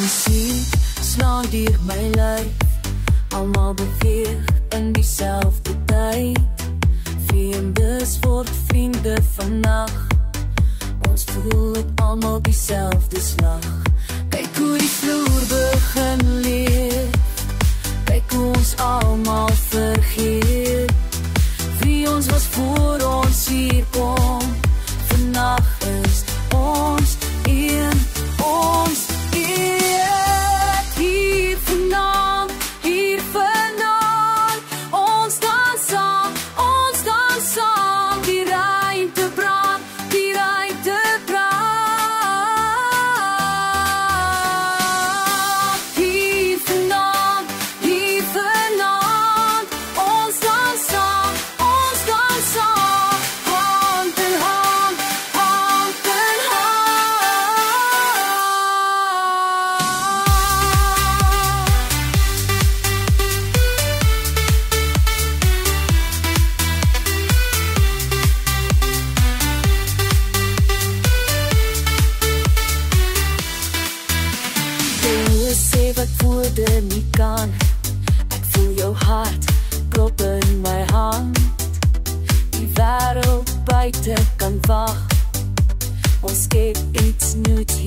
Muziek slaan deur my lyf, almal beweeg in dieselfde tyd. Vreemdes word vriende vandag, ons voel het almal dieselfde slag. Kyk hoe die vloer begin leef, kyk hoe ons almal vergeet. Wie ons was voor ons hier kom, vandag is ons een, ons een. Hier vandaan, ons dans saam, die ruimte brand, die ruimte brand. Hier vandaan, ons dans saam, hand in hand, hand in sê wat woorde nie kan. Ek voel jou hart klop in my hand. Die wêreld buite kan wag. Ons skep iets nuuts